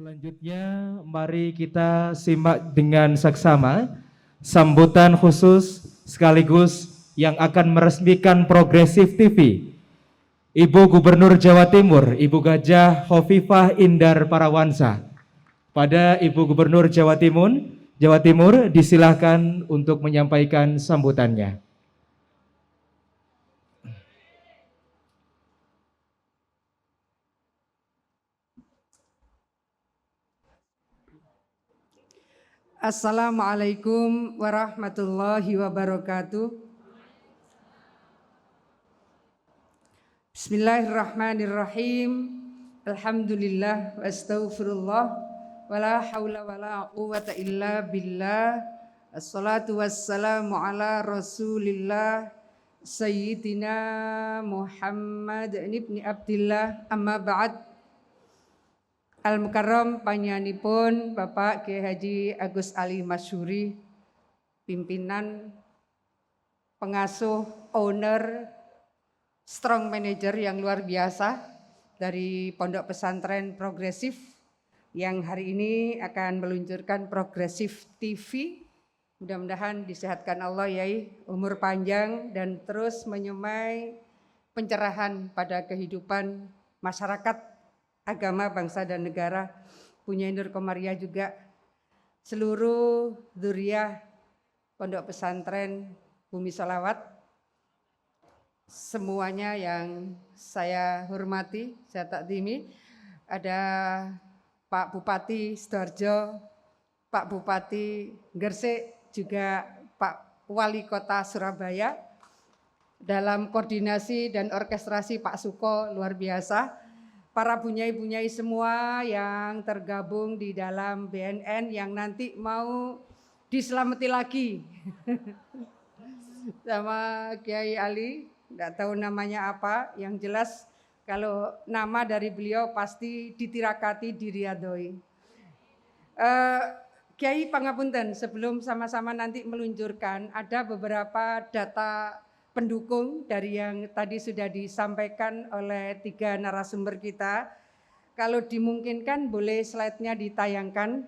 Selanjutnya, mari kita simak dengan saksama sambutan khusus sekaligus yang akan meresmikan Progresif TV. Ibu Gubernur Jawa Timur, Ibu Gajah Hovifah Indar Parawansa. Pada Ibu Gubernur Jawa Timur disilahkan untuk menyampaikan sambutannya. Assalamualaikum warahmatullahi wabarakatuh. Bismillahirrahmanirrahim. Alhamdulillah wa astaghfirullah wa la hawla wa la quwwata illa billah. Assalatu wassalamu ala Rasulillah Sayyidina Muhammad ibn Abdillah, amma ba'd. Al-Mukarram panjenenganipun Bapak Kiai Haji Agus Ali Masyuri, pimpinan, pengasuh, owner, strong manager yang luar biasa dari Pondok Pesantren Progresif yang hari ini akan meluncurkan Progresif TV. Mudah-mudahan disehatkan Allah Yai, umur panjang dan terus menyemai pencerahan pada kehidupan masyarakat, agama, bangsa dan negara. Punya Nur Komariah juga, seluruh dzurriyyah Pondok Pesantren Bumi Sholawat, semuanya yang saya hormati, saya takdimi. Ada Pak Bupati Sidoarjo, Pak Bupati Gresik, juga Pak Wali Kota Surabaya. Dalam koordinasi dan orkestrasi Pak Suko luar biasa. Para bunyai-bunyai semua yang tergabung di dalam BNN yang nanti mau diselamati lagi sama Kiai Ali, tidak tahu namanya apa, yang jelas kalau nama dari beliau pasti ditirakati, diriadoi. Kiai pangapunten, sebelum sama-sama nanti meluncurkan, ada beberapa data pendukung dari yang tadi sudah disampaikan oleh 3 narasumber kita. Kalau dimungkinkan boleh slide-nya ditayangkan.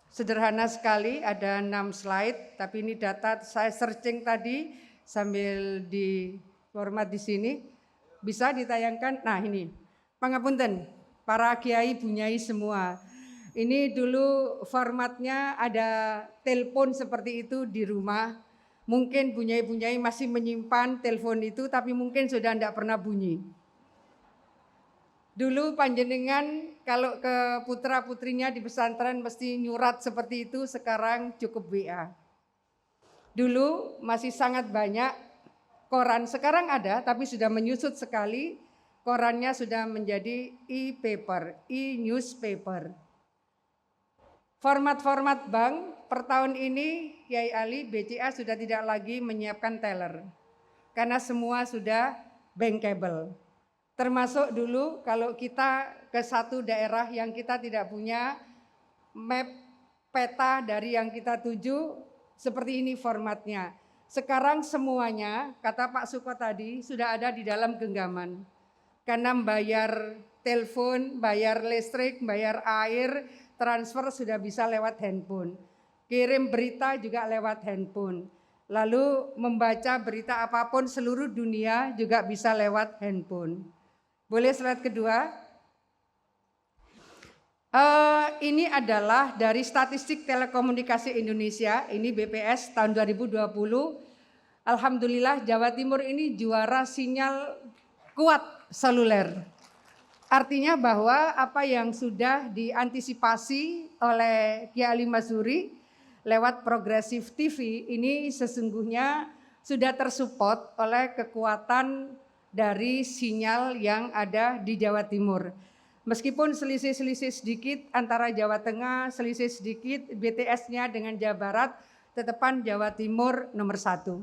Sederhana sekali, ada 6 slide, tapi ini data saya searching tadi sambil di format di sini. Bisa ditayangkan? Nah ini, pangapunten, para kiai bunyai semua. Ini dulu formatnya ada telepon seperti itu di rumah. Mungkin bunyai-bunyai masih menyimpan telepon itu, tapi mungkin sudah tidak pernah bunyi. Dulu panjenengan kalau ke putra-putrinya di pesantren mesti nyurat seperti itu, sekarang cukup WA. Dulu masih sangat banyak koran, sekarang ada tapi sudah menyusut sekali. Korannya sudah menjadi e-paper, e-newspaper. Format-format bank per tahun ini Kiai Ali BCA sudah tidak lagi menyiapkan teller karena semua sudah bankable. Termasuk dulu kalau kita ke satu daerah yang kita tidak punya map peta dari yang kita tuju, seperti ini formatnya. Sekarang semuanya, kata Pak Suko tadi, sudah ada di dalam genggaman. Karena bayar telepon, bayar listrik, bayar air, transfer sudah bisa lewat handphone. Kirim berita juga lewat handphone. Lalu membaca berita apapun seluruh dunia juga bisa lewat handphone. Boleh slide kedua? Ini adalah dari Statistik Telekomunikasi Indonesia, ini BPS tahun 2020. Alhamdulillah Jawa Timur ini juara sinyal kuat seluler. Artinya bahwa apa yang sudah diantisipasi oleh Kiai Ali Masyuri lewat Progresif TV ini sesungguhnya sudah tersupport oleh kekuatan dari sinyal yang ada di Jawa Timur. Meskipun selisih-selisih sedikit antara Jawa Tengah, selisih sedikit BTS-nya dengan Jawa Barat, tetapan Jawa Timur nomor 1.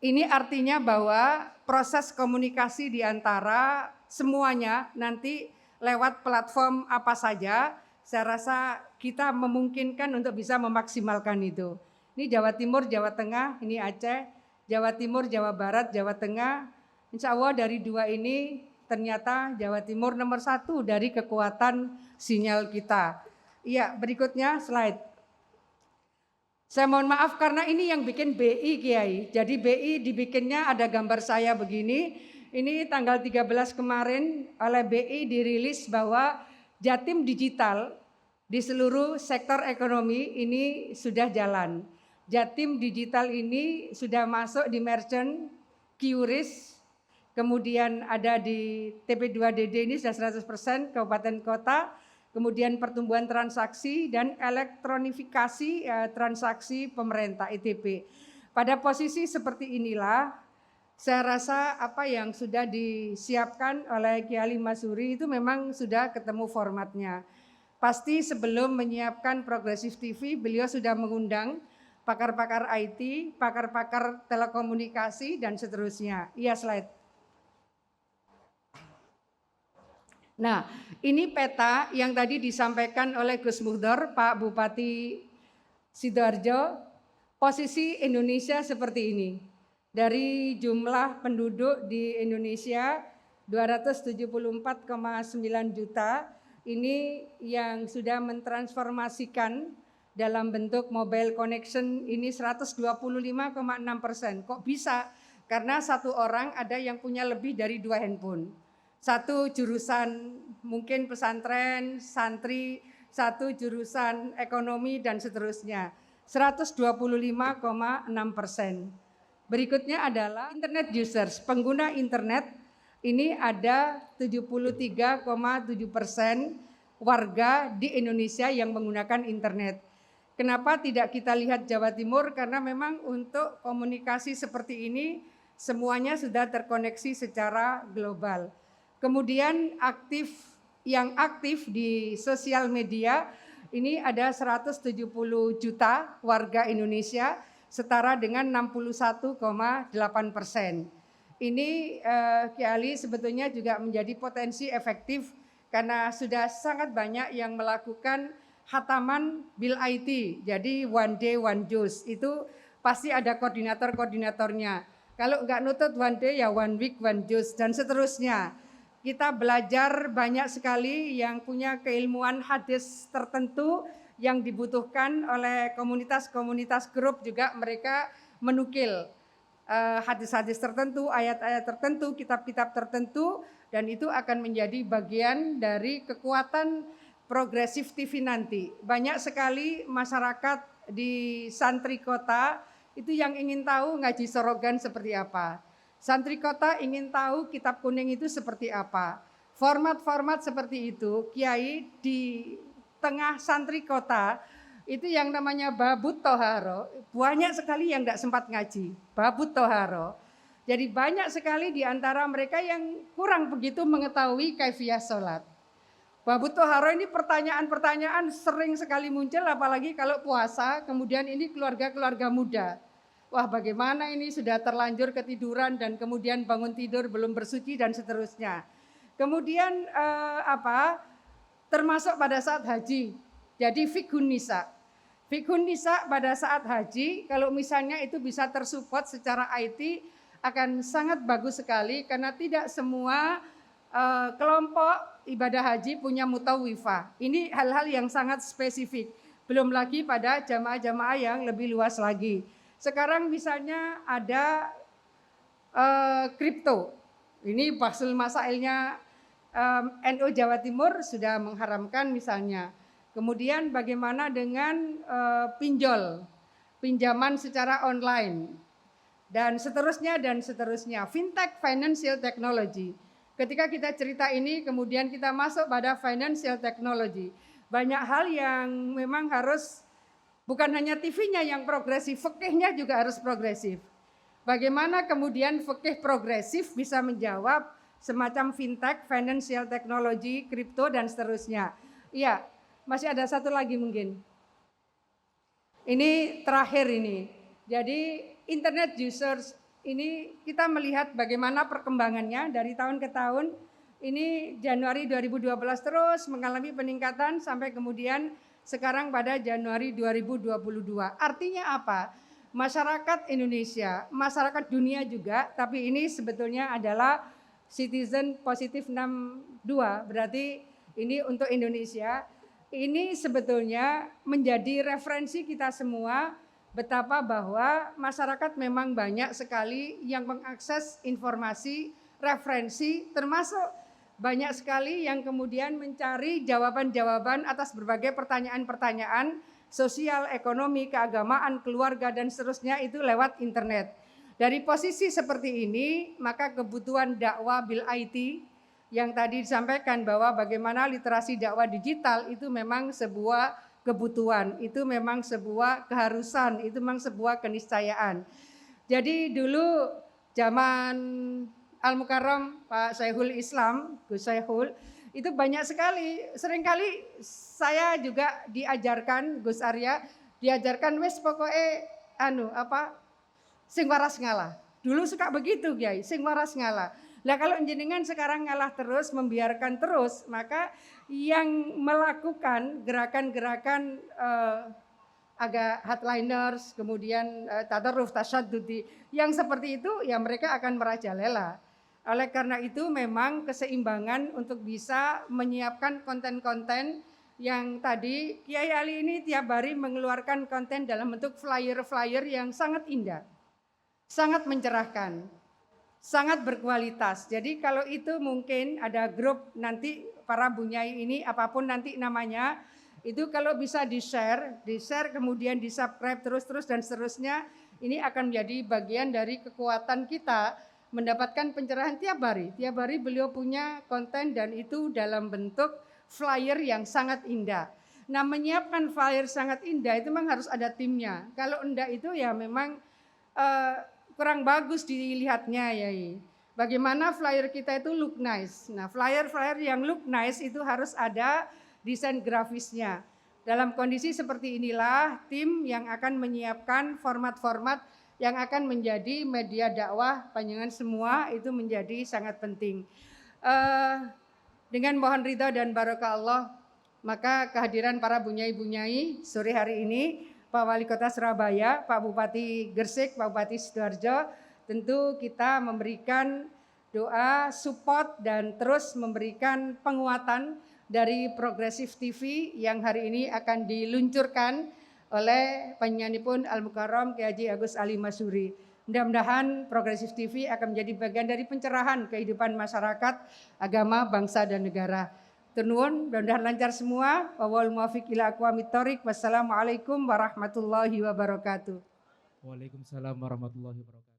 Ini artinya bahwa proses komunikasi di antara semuanya nanti lewat platform apa saja, saya rasa kita memungkinkan untuk bisa memaksimalkan itu. Ini Jawa Timur, Jawa Tengah, ini Aceh, Jawa Timur, Jawa Barat, Jawa Tengah. Insya Allah dari 2 ini ternyata Jawa Timur nomor 1 dari kekuatan sinyal kita. Iya, berikutnya slide. Saya mohon maaf karena ini yang bikin BI Kiai. Jadi BI dibikinnya ada gambar saya begini. Ini tanggal 13 kemarin oleh BI dirilis bahwa Jatim Digital di seluruh sektor ekonomi ini sudah jalan. Jatim Digital ini sudah masuk di merchant, QRIS, kemudian ada di TP2DD ini sudah 100% kabupaten kota, kemudian pertumbuhan transaksi dan elektronifikasi transaksi pemerintah ETP. Pada posisi seperti inilah saya rasa apa yang sudah disiapkan oleh Kiai Masuri itu memang sudah ketemu formatnya. Pasti sebelum menyiapkan Progresif TV beliau sudah mengundang pakar-pakar IT, pakar-pakar telekomunikasi dan seterusnya. Iya, slide. Nah, ini peta yang tadi disampaikan oleh Gus Muhdor, Pak Bupati Sidoarjo. Posisi Indonesia seperti ini. Dari jumlah penduduk di Indonesia 274,9 juta, ini yang sudah mentransformasikan dalam bentuk mobile connection ini 125,6%. Kok bisa? Karena satu orang ada yang punya lebih dari 2 handphone. Satu jurusan mungkin pesantren, santri, satu jurusan ekonomi dan seterusnya. 125,6%. Berikutnya adalah internet users, pengguna internet ini ada 73,7% warga di Indonesia yang menggunakan internet. Kenapa tidak kita lihat Jawa Timur? Karena memang untuk komunikasi seperti ini semuanya sudah terkoneksi secara global. Kemudian yang aktif di sosial media ini ada 170 juta warga Indonesia, setara dengan 61,8%. Ini Kiai sebetulnya juga menjadi potensi efektif karena sudah sangat banyak yang melakukan khataman bil IT. Jadi one day one dose itu pasti ada koordinator-koordinatornya. Kalau enggak nutut one day ya one week one dose dan seterusnya. Kita belajar banyak sekali yang punya keilmuan hadis tertentu yang dibutuhkan oleh komunitas-komunitas grup juga mereka menukil hadis-hadis tertentu, ayat-ayat tertentu, kitab-kitab tertentu dan itu akan menjadi bagian dari kekuatan Progresif TV nanti. Banyak sekali masyarakat di santri kota itu yang ingin tahu ngaji sorogan seperti apa. Santri kota ingin tahu kitab kuning itu seperti apa. Format-format seperti itu, Kiai di tengah santri kota, itu yang namanya Babut Toharo, banyak sekali yang tidak sempat ngaji. Babut Toharo. Jadi banyak sekali di antara mereka yang kurang begitu mengetahui kaifiyah sholat. Babut Toharo ini pertanyaan-pertanyaan sering sekali muncul, apalagi kalau puasa, kemudian ini keluarga-keluarga muda. Wah, bagaimana ini sudah terlanjur ketiduran dan kemudian bangun tidur belum bersuci dan seterusnya. Kemudian termasuk pada saat haji. Jadi fikhun nisa. Fikhun nisa pada saat haji kalau misalnya itu bisa tersupport secara IT akan sangat bagus sekali karena tidak semua kelompok ibadah haji punya mutawifah. Ini hal-hal yang sangat spesifik. Belum lagi pada jamaah-jamaah yang lebih luas lagi. Sekarang misalnya ada kripto. Ini Bahsul Masailnya NU Jawa Timur sudah mengharamkan misalnya. Kemudian bagaimana dengan pinjol, pinjaman secara online, dan seterusnya dan seterusnya. Fintech, financial technology. Ketika kita cerita ini, kemudian kita masuk pada financial technology. Banyak hal yang memang harus bukan hanya TV-nya yang progresif, fikihnya juga harus progresif. Bagaimana kemudian fikih progresif bisa menjawab semacam fintech, financial technology, kripto dan seterusnya. Iya, masih ada satu lagi mungkin. Ini terakhir ini. Jadi internet users ini kita melihat bagaimana perkembangannya dari tahun ke tahun. Ini Januari 2012 terus mengalami peningkatan sampai kemudian sekarang pada Januari 2022. Artinya apa? Masyarakat Indonesia, masyarakat dunia juga, tapi ini sebetulnya adalah Citizen Positif 62, berarti ini untuk Indonesia. Ini sebetulnya menjadi referensi kita semua betapa bahwa masyarakat memang banyak sekali yang mengakses informasi, referensi, termasuk banyak sekali yang kemudian mencari jawaban-jawaban atas berbagai pertanyaan-pertanyaan sosial, ekonomi, keagamaan, keluarga, dan seterusnya itu lewat internet. Dari posisi seperti ini, maka kebutuhan dakwah bil IT yang tadi disampaikan bahwa bagaimana literasi dakwah digital itu memang sebuah kebutuhan, itu memang sebuah keharusan, itu memang sebuah keniscayaan. Jadi dulu zaman Al-Mukarram Pak Syekhul Islam, Gus Syekhul, itu banyak sekali, seringkali saya juga diajarkan, Gus Arya, diajarkan wis pokoknya sing waras ngalah. Dulu suka begitu Kiai, sing waras ngalah. Nah kalau jenengan sekarang ngalah terus, membiarkan terus, maka yang melakukan gerakan-gerakan agak hardliners, kemudian tadarruf, tasyadudi, yang seperti itu ya mereka akan merajalela. Oleh karena itu memang keseimbangan untuk bisa menyiapkan konten-konten yang tadi Kiai Ali ini tiap hari mengeluarkan konten dalam bentuk flyer-flyer yang sangat indah, sangat mencerahkan, sangat berkualitas. Jadi kalau itu mungkin ada grup nanti para bunyai ini apapun nanti namanya, itu kalau bisa di-share kemudian di-subscribe terus dan seterusnya, ini akan menjadi bagian dari kekuatan kita mendapatkan pencerahan tiap hari. Tiap hari beliau punya konten dan itu dalam bentuk flyer yang sangat indah. Nah menyiapkan flyer sangat indah itu memang harus ada timnya. Kalau enggak itu ya memang kurang bagus dilihatnya ya. Bagaimana flyer kita itu look nice. Nah, flyer-flyer yang look nice itu harus ada desain grafisnya. Dalam kondisi seperti inilah tim yang akan menyiapkan format-format yang akan menjadi media dakwah panjenengan semua itu menjadi sangat penting. Dengan mohon ridha dan barokah Allah, maka kehadiran para bunyai-bunyai sore hari ini, Pak Wali Kota Surabaya, Pak Bupati Gresik, Pak Bupati Sidoarjo, tentu kita memberikan doa, support, dan terus memberikan penguatan dari Progresif TV yang hari ini akan diluncurkan oleh penyanipun Al-Mukarram Kiai Haji Agus Ali Masuri. Mudah-mudahan Progresif TV akan menjadi bagian dari pencerahan kehidupan masyarakat, agama, bangsa, dan negara. Turnuun, mudah-mudahan lancar semua. Wal muwaffiq ila aqwamit thoriq. Wassalamualaikum warahmatullahi wabarakatuh. Waalaikumsalam warahmatullahi wabarakatuh.